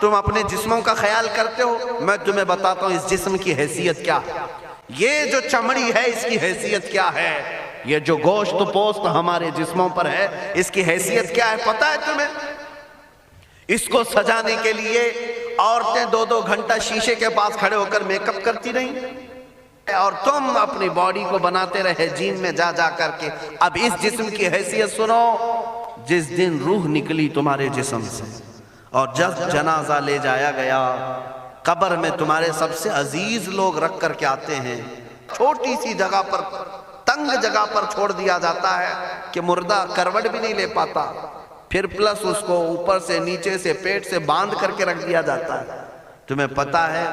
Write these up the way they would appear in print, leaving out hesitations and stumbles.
تم اپنے جسموں کا خیال کرتے ہو، میں تمہیں بتاتا ہوں اس جسم کی حیثیت کیا ہے۔ یہ جو چمڑی ہے اس کی حیثیت کیا ہے، یہ جو گوشت پوست ہمارے جسموں پر ہے اس کی حیثیت کیا ہے پتہ ہے تمہیں؟ اس کو سجانے کے لیے عورتیں 2-2 گھنٹہ شیشے کے پاس کھڑے ہو کر میک اپ کرتی رہیں، اور تم اپنی باڈی کو بناتے رہے جیم میں جا جا کر کے۔ اب اس جسم کی حیثیت سنو، جس دن روح نکلی تمہارے جسم سے اور جب جنازہ لے جایا گیا، قبر میں تمہارے سب سے عزیز لوگ رکھ کر کے آتے ہیں، چھوٹی سی جگہ پر، تنگ جگہ پر چھوڑ دیا جاتا ہے کہ مردہ کروٹ بھی نہیں لے پاتا، پھر پلس اس کو اوپر سے نیچے سے پیٹ سے باندھ کر کے رکھ دیا جاتا ہے۔ تمہیں پتا ہے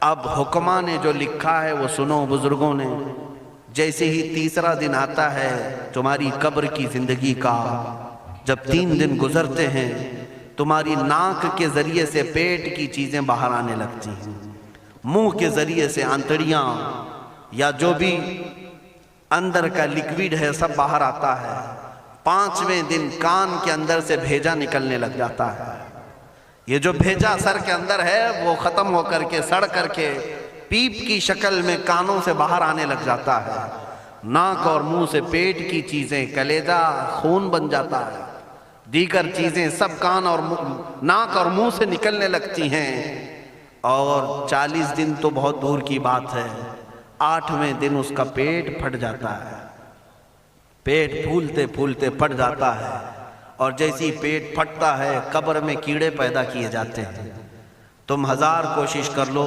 اب حکماں نے جو لکھا ہے وہ سنو بزرگوں نے، جیسے ہی تیسرا دن آتا ہے تمہاری قبر کی زندگی کا، جب 3 دن گزرتے ہیں تمہاری ناک کے ذریعے سے پیٹ کی چیزیں باہر آنے لگتی ہیں، منہ کے ذریعے سے آنتڑیاں یا جو بھی اندر کا لیکویڈ ہے سب باہر آتا ہے۔ 5ویں دن کان کے اندر سے بھیجا نکلنے لگ جاتا ہے۔ یہ جو بھیجا سر کے اندر ہے وہ ختم ہو کر کے سڑ کر کے پیپ کی شکل میں کانوں سے باہر آنے لگ جاتا ہے۔ ناک اور منہ سے پیٹ کی چیزیں، کلیجہ، خون بن جاتا ہے، دیگر چیزیں سب کان اور ناک اور منہ سے نکلنے لگتی ہیں، اور 40 دن تو بہت دور کی بات ہے، 8ویں دن اس کا پیٹ پھٹ جاتا ہے، پیٹ پھولتے پھولتے پھٹ جاتا ہے، اور جیسی پیٹ پھٹتا ہے قبر میں کیڑے پیدا کیے جاتے ہیں۔ تم 1000 کوشش کر لو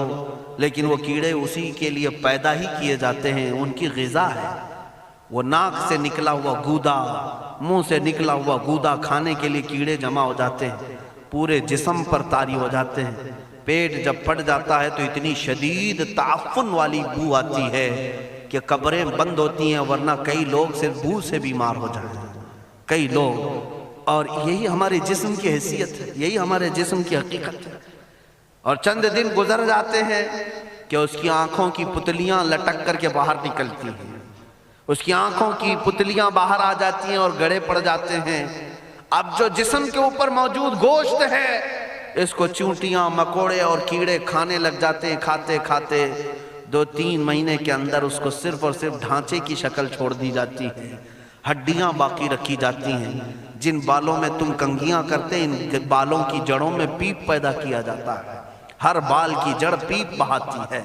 لیکن وہ کیڑے اسی کے لیے پیدا ہی کیے جاتے ہیں، ان کی غذا ہے۔ وہ ناک سے نکلا ہوا گودا، منہ سے نکلا ہوا گودا کھانے کے لیے کیڑے جمع ہو جاتے ہیں، پورے جسم پر طاری ہو جاتے ہیں۔ پیٹ جب پھٹ جاتا ہے تو اتنی شدید تعفن والی بو آتی ہے کہ قبریں بند ہوتی ہیں، ورنہ کئی لوگ صرف بو سے بیمار ہو جاتے ہیں، کئی لوگ۔ اور یہی ہمارے جسم کی حیثیت ہے، یہی ہمارے جسم کی حقیقت ہے۔ اور چند دن گزر جاتے ہیں کہ اس کی آنکھوں کی پتلیاں لٹک کر کے باہر نکلتی ہیں، اس کی آنکھوں کی پتلیاں باہر آ جاتی ہیں اور گڑے پڑ جاتے ہیں۔ اب جو جسم کے اوپر موجود گوشت ہے اس کو چونٹیاں، مکوڑے اور کیڑے کھانے لگ جاتے ہیں، کھاتے کھاتے 2-3 مہینے کے اندر اس کو صرف اور صرف ڈھانچے کی شکل چھوڑ دی جاتی ہے، ہڈیاں باقی رکھی جاتی ہیں۔ جن بالوں میں تم کنگھیاں کرتے ہیں ان بالوں کی جڑوں میں پیپ پیدا کیا جاتا ہے، ہر بال کی جڑ پیپ بہاتی ہے۔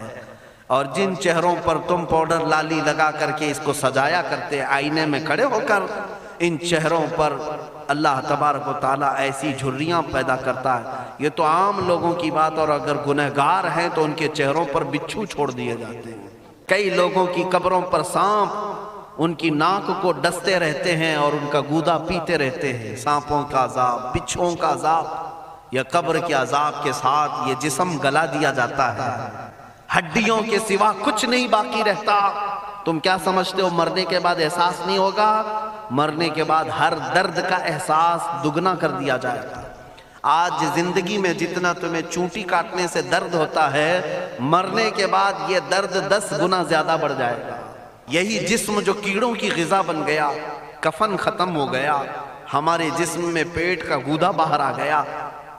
اور جن چہروں پر تم پاؤڈر لالی لگا کر کے اس کو سجایا کرتے آئینے میں کھڑے ہو کر، ان چہروں پر اللہ تبارک و تعالیٰ ایسی جھریاں پیدا کرتا ہے۔ یہ تو عام لوگوں کی بات، اور اگر گنہگار ہیں تو ان کے چہروں پر بچھو چھوڑ دیے جاتے ہیں۔ کئی لوگوں کی قبروں پر سانپ ان کی ناک کو ڈستے رہتے ہیں اور ان کا گودا پیتے رہتے ہیں۔ سانپوں کا عذاب، بچھوؤں کا عذاب، یا قبر کے عذاب کے ساتھ یہ جسم گلا دیا جاتا ہے، ہڈیوں کے سوا کچھ نہیں باقی رہتا۔ تم کیا سمجھتے ہو مرنے کے بعد احساس نہیں ہوگا؟ مرنے کے بعد ہر درد کا احساس دگنا کر دیا جائے گا۔ آج زندگی میں جتنا تمہیں چونٹی کاٹنے سے درد ہوتا ہے، مرنے کے بعد یہ درد 10 گنا زیادہ بڑھ جائے گا۔ یہی جسم جو کیڑوں کی غذا بن گیا، کفن ختم ہو گیا، ہمارے جسم میں پیٹ کا گودا باہر آ گیا،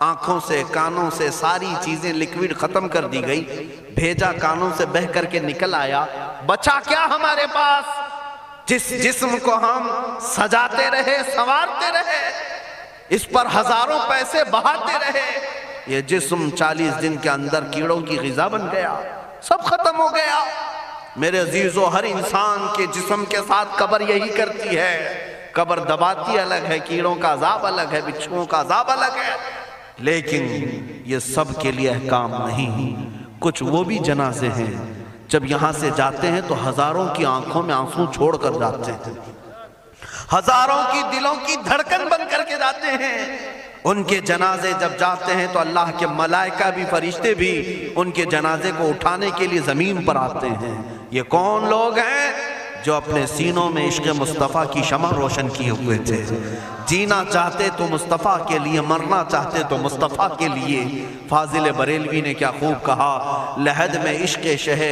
آنکھوں سے کانوں سے ساری چیزیں لکوڈ ختم کر دی گئی، بھیجا کانوں سے بہہ کر کے نکل آیا، بچا کیا ہمارے پاس؟ جس جسم کو ہم سجاتے رہے، سنوارتے رہے، اس پر ہزاروں پیسے بہاتے رہے، یہ جسم 40 دن کے اندر کیڑوں کی غذا بن گیا، سب ختم ہو گیا۔ میرے عزیزو، ہر انسان کے جسم کے ساتھ قبر یہی کرتی ہے، قبر دباتی الگ ہے، کیڑوں کا عذاب الگ ہے، بچھوؤں کا عذاب الگ ہے، لیکن یہ سب کے لیے احکام نہیں۔ کچھ وہ بھی جنازے ہیں جب یہاں سے جاتے ہیں تو ہزاروں کی آنکھوں میں آنسو چھوڑ کر جاتے ہیں، ہزاروں کی دلوں کی دھڑکن بن کر کے جاتے ہیں۔ ان کے جنازے جب جاتے ہیں تو اللہ کے ملائکہ بھی، فرشتے بھی ان کے جنازے کو اٹھانے کے لیے زمین پر آتے ہیں۔ یہ کون لوگ ہیں؟ جو اپنے سینوں میں عشق مصطفیٰ کی شمع روشن کیے ہوئے تھے، جینا چاہتے تو مصطفیٰ کے لیے، مرنا چاہتے تو مصطفیٰ کے لیے۔ فاضل بریلوی نے کیا خوب کہا، لحد میں عشق شہ،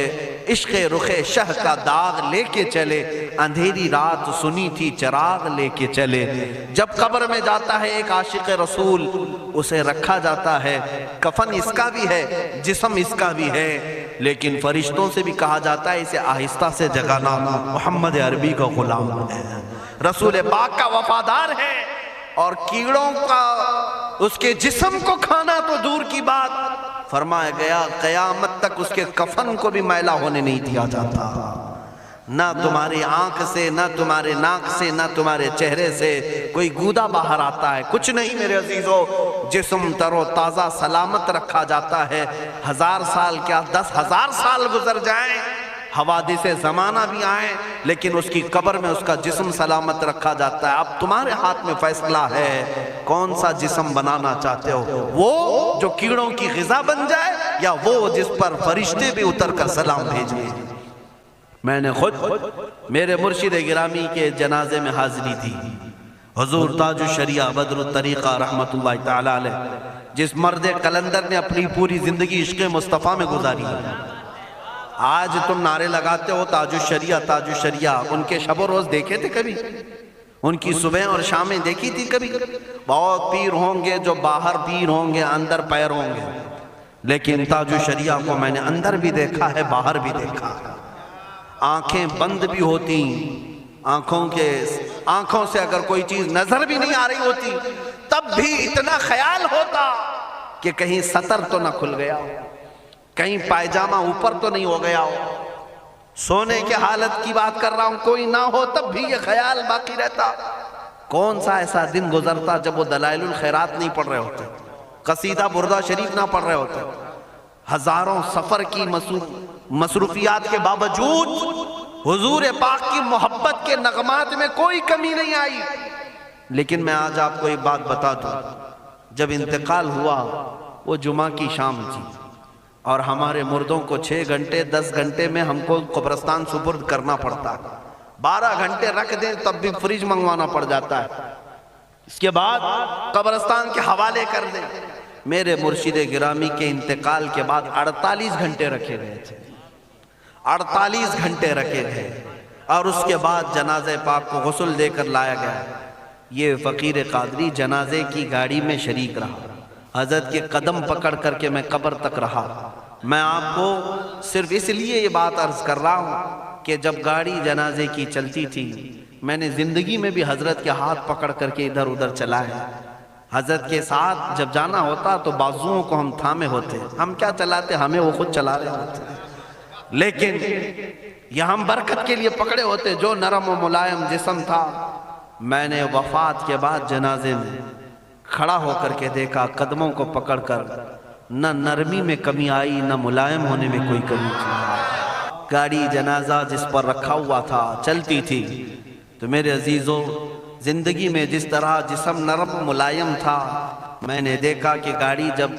عشق رخ شہ کا داغ لے کے چلے، اندھیری رات سنی تھی چراغ لے کے چلے. جب قبر میں جاتا ہے ایک عاشق رسول اسے رکھا جاتا ہے, کفن اس کا بھی ہے, جسم اس کا بھی ہے, لیکن فرشتوں سے بھی کہا جاتا ہے اسے آہستہ سے جگانا, محمد عربی کا غلام ہے, رسول پاک کا وفادار ہے, اور کیڑوں کا اس کے جسم کو کھانا تو دور کی بات, فرمایا گیا قیامت تک اس کے کفن کو بھی میلا ہونے نہیں دیا جاتا. نہ تمہاری آنکھ سے, نہ تمہارے ناک سے, نہ تمہارے چہرے سے کوئی گودا باہر آتا ہے, کچھ نہیں میرے عزیزو. جسم تر و تازہ سلامت رکھا جاتا ہے. 1000 سال کیا 10,000 سال گزر جائیں, حوادث زمانہ بھی آئیں, لیکن اس کی قبر میں اس کا جسم سلامت رکھا جاتا ہے. اب تمہارے ہاتھ میں فیصلہ ہے کون سا جسم بنانا چاہتے ہو, وہ جو کیڑوں کی غذا بن جائے یا وہ جس پر فرشتے بھی اتر کر سلام بھیجیں. میں نے خود میرے مرشد گرامی کے جنازے میں حاضری تھی. حضور تاج الشریعہ بدر الطریقہ رحمت اللہ تعالی علیہ, جس مرد قلندر نے اپنی پوری زندگی عشق مصطفیٰ میں گزاری. آج تم نعرے لگاتے ہو تاج الشریعہ تاج الشریعہ, ان کے شب و روز دیکھے تھے کبھی؟ ان کی صبح اور شامیں دیکھی تھی کبھی؟ بہت پیر ہوں گے جو باہر پیر ہوں گے, اندر پیر ہوں گے, لیکن تاج الشریعہ کو میں نے اندر بھی دیکھا ہے, باہر بھی دیکھا ہے. آنکھیں بند بھی ہوتی, آنکھوں سے اگر کوئی چیز نظر بھی نہیں آ رہی ہوتی تب بھی اتنا خیال ہوتا کہ کہیں سطر تو نہ کھل گیا ہو, کہیں پائجامہ اوپر تو نہیں ہو گیا ہو. سونے کے حالت کی بات کر رہا ہوں, کوئی نہ ہو تب بھی یہ خیال باقی رہتا. کون سا ایسا دن گزرتا جب وہ دلائل الخیرات نہیں پڑھ رہے ہوتے, قصیدہ بردہ شریف نہ پڑھ رہے ہوتے, ہزاروں سفر کی مصروفیات کے باوجود حضور پاک کی محبت کے نغمات میں کوئی کمی نہیں آئی. لیکن میں آج آپ کو ایک بات بتا دوں, جب انتقال ہوا وہ جمعہ کی شام تھی, اور ہمارے مردوں کو 6 گھنٹے 10 گھنٹے میں ہم کو قبرستان سپرد کرنا پڑتا ہے. 12 گھنٹے رکھ دیں تب بھی فریج منگوانا پڑ جاتا ہے, اس کے بعد قبرستان کے حوالے کر دیں. میرے مرشد گرامی کے انتقال کے بعد 48 گھنٹے رکھے گئے تھے, 48 گھنٹے رکھے گئے, اور اس کے بعد جنازہ پاک کو غسل دے کر لایا گیا. یہ فقیر قادری جنازے کی گاڑی میں شریک رہا, حضرت کے قدم پکڑ کر کے میں قبر تک رہا. میں آپ کو صرف اس لیے یہ بات عرض کر رہا ہوں کہ جب گاڑی جنازے کی چلتی تھی میں نے زندگی میں بھی حضرت کے ہاتھ پکڑ کر کے ادھر ادھر چلائے. حضرت کے ساتھ جب جانا ہوتا تو بازوؤں کو ہم تھامے ہوتے, ہم کیا چلاتے, ہمیں وہ خود چلا رہے ہوتے, لیکن یہ ہم برکت کے لیے پکڑے ہوتے. جو نرم و ملائم جسم تھا, میں نے وفات کے بعد جنازے میں کھڑا ہو کر کے دیکھا, قدموں کو پکڑ کر, نہ نرمی میں کمی آئی نہ ملائم ہونے میں کوئی کمی تھی. گاڑی جنازہ جس پر رکھا ہوا تھا چلتی تھی. تو میرے عزیزو, زندگی میں جس طرح جسم نرم ملائم تھا, میں نے دیکھا کہ گاڑی جب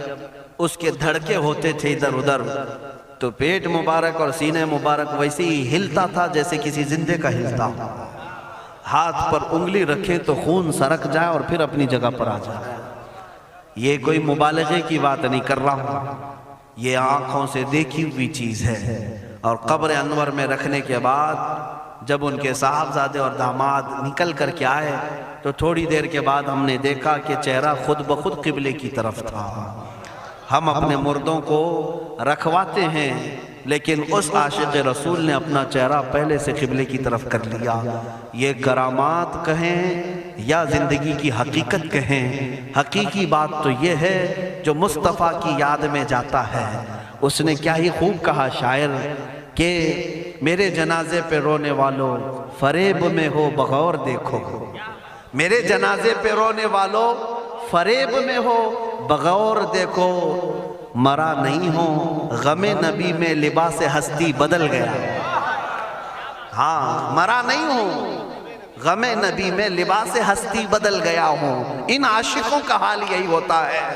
اس کے دھڑکے ہوتے تھے ادھر ادھر تو پیٹ مبارک اور سینے مبارک ویسے ہی ہلتا تھا جیسے کسی زندے کا ہلتا ہو. ہاتھ پر انگلی رکھیں تو خون سرک جائے اور پھر اپنی جگہ پر آ جائے. یہ کوئی مبالغے کی بات نہیں کر رہا ہوں, یہ آنکھوں سے دیکھی ہوئی چیز ہے. اور قبر انور میں رکھنے کے بعد جب ان کے صاحبزادے اور داماد نکل کر کے آئے تو تھوڑی دیر کے بعد ہم نے دیکھا کہ چہرہ خود بخود قبلے کی طرف تھا. ہم اپنے مردوں کو رکھواتے ہیں لیکن اس عاشق رسول نے اپنا چہرہ پہلے سے قبلے کی طرف کر لیا. یہ کرامات کہیں یا زندگی کی حقیقت کہیں, حقیقی بات تو یہ ہے جو مصطفیٰ کی یاد میں جاتا ہے. اس نے کیا ہی خوب کہا شاعر کہ میرے جنازے پہ رونے والوں فریب میں ہو بغور دیکھو, میرے جنازے پہ رونے والوں فریب میں ہو بغور دیکھو, مرا نہیں ہوں غم نبی میں لباس ہستی بدل گیا. ہاں, مرا نہیں ہوں غم نبی میں لباس ہستی بدل گیا ہوں. ان عاشقوں کا حال یہی ہوتا ہے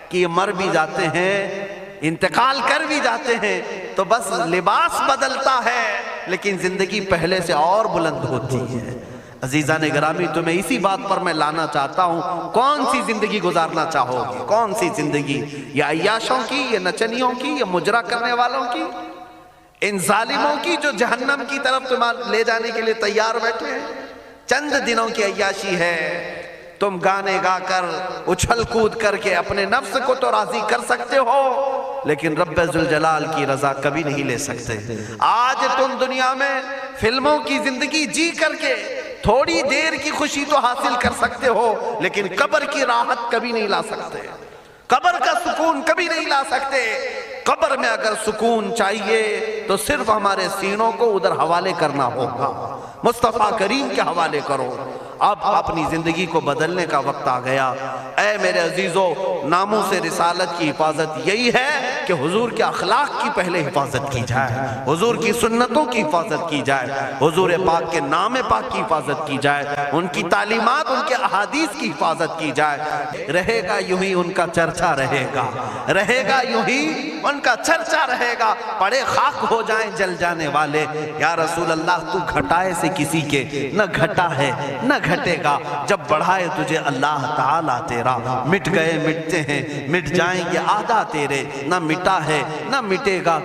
کہ یہ مر بھی جاتے ہیں, انتقال کر بھی جاتے ہیں تو بس لباس بدلتا ہے لیکن زندگی پہلے سے اور بلند ہوتی ہے. عزیزان گرامی, تمہیں اسی بات پر میں لانا چاہتا ہوں, کون سی زندگی گزارنا چاہو گی؟ کون سی زندگی, یا عیاشوں کی, یا نچنیوں کی, یا مجرا کرنے والوں کی؟ ان ظالموں کی جو جہنم کی طرف تمہیں لے جانے کے لیے تیار بیٹھے ہیں، چند دنوں کی عیاشی ہے، تم گانے گا کر اچھل کود کر کے اپنے نفس کو تو راضی کر سکتے ہو، لیکن رب ذوالجلال کی رضا کبھی نہیں لے سکتے۔ آج تم دنیا میں فلموں کی زندگی جی کر کے تھوڑی دیر کی خوشی تو حاصل کر سکتے ہو، لیکن قبر کی راحت کبھی نہیں لا سکتے، قبر کا سکون کبھی نہیں لا سکتے۔ قبر میں اگر سکون چاہیے تو صرف ہمارے سینوں کو ادھر حوالے کرنا ہوگا، مصطفیٰ کریم کے حوالے کرو۔ اب اپنی زندگی کو بدلنے کا وقت آ گیا۔ اے میرے عزیزو، ناموس رسالت کی حفاظت یہی ہے کہ حضور کے اخلاق کی پہلے حفاظت کی جائے، حضور کی سنتوں کی حفاظت کی جائے، حضور پاک کے نام پاک کی حفاظت کی جائے، ان کی تعلیمات، ان کے احادیث کی حفاظت کی جائے۔ رہے گا یوں ہی ان کا چرچا رہے گا، رہے گا یوں ہی ان کا چرچا رہے گا، پڑے خاک ہو جائیں جل جانے والے۔ یا رسول اللہ، تو گھٹائے سے کسی کے نہ گھٹا ہے نہ گھٹے گا، جب بڑھائے تجھے اللہ تعالیٰ تیرا، مٹ گئے مٹتے ہیں مٹ جائیں گے آدھا تیرے، نہ مٹا ہے نہ مٹے گا۔